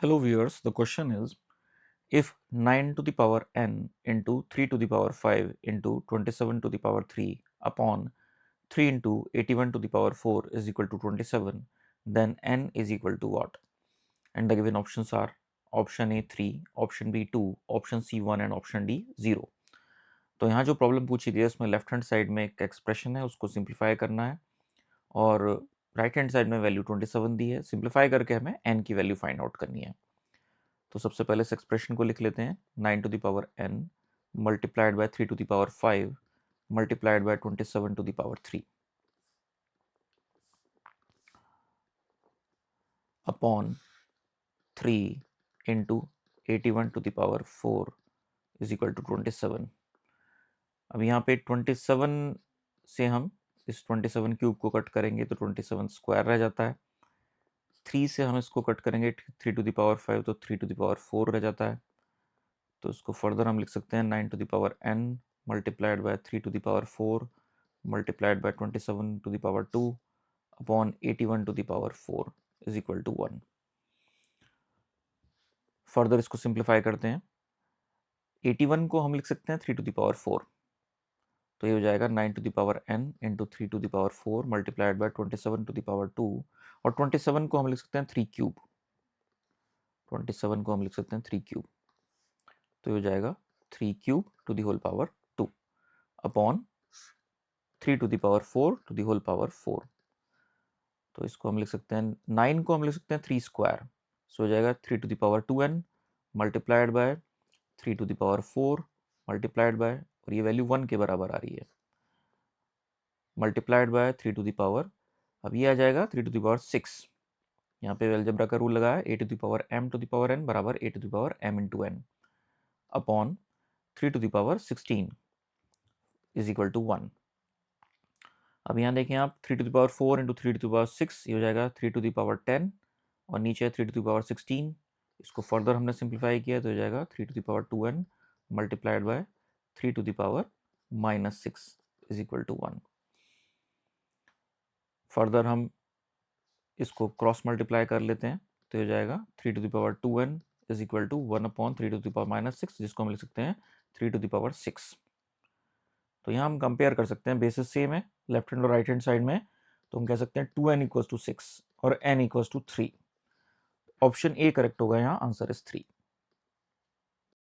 Hello viewers, the question is if 9 to the power n into 3 to the power 5 into 27 to the power 3 upon 3 into 81 to the power 4 is equal to 27, then n is equal to what? And the given options are option A 3, option B 2, option C 1 and option D 0. तो यहाँ जो problem पूछी गई है उसमें left hand side में एक expression है, उसको सिंप्लीफाई करना है और राइट हैंड साइड में वैल्यू 27 दी है। सिंप्लीफाई करके हमें n की वैल्यू फाइंड आउट करनी है। तो सबसे पहले इस एक्सप्रेशन को लिख लेते हैं 9 to the power n multiplied by 3 to the power 5 multiplied by 27 to the power 3 upon 3 into 81 to the power 4 is equal to 27। अब यहाँ पे 27 से हम इस 27 क्यूब को कट करेंगे तो 27 स्क्वायर रह जाता है। 3 से हम इसको कट करेंगे 3 टू द पावर 5 तो 3 टू द पावर 4 रह जाता है। तो इसको फर्दर हम लिख सकते हैं 9 to the power n multiplied by 3 to the power 4 multiplied by 27 to the power 2 upon 81 to the power 4 is equal to 1। Further इसको सिंप्लीफाई करते हैं। 81 को हम लिख सकते हैं 3 टू द पावर 4, तो ये हो जाएगा 9 to the power n into 3 to the power 4 multiplied by 27 to the power 2 और 27 को हम लिख सकते हैं 3 क्यूब। 27 को हम लिख सकते हैं 3 क्यूब, तो ये हो जाएगा 3 cube to the whole power 2 upon 3 to the power 4 the the whole पावर 4। तो इसको हम लिख सकते हैं 9 को हम लिख सकते हैं 3 स्क्वायर, सो हो जाएगा 3 to the power 2n multiplied by 3 to the power 4 multiplied by, और ये वैल्यू 1 के बराबर आ रही है, multiplied by 3 to the power, अब ये आ जाएगा 3 टू द पावर 6। यहाँ पे अलजेब्रा का रूल लगा है a to the power m to the power n बराबर a to the power m into n upon 3 to the power 16 is equal to 1। अब यहाँ देखें आप 3 to the power 4 into 3 to the power 6, ये हो जाएगा 3 टू द पावर 10 और नीचे है 3 टू द पावर 16। इसको फर्दर हमने सिंप्लीफाई किया तो हो जाएगा 3 to the power 2n multiplied by 3 to the power -6 is equal to 1। Further हम इसको क्रॉस मल्टीप्लाई कर लेते हैं तो हो जाएगा 3 to the power 2n is equal to 1 upon 3 to the power -6, जिसको हम लिख सकते हैं 3 टू द पावर 6। तो यहाँ हम कंपेयर कर सकते हैं, बेसिस सेम है लेफ्ट हैंड और राइट हैंड साइड में, तो हम कह सकते हैं 2n इक्वल्स टू 6 और n equals to 3। Option A correct होगा, यहाँ आंसर इज 3।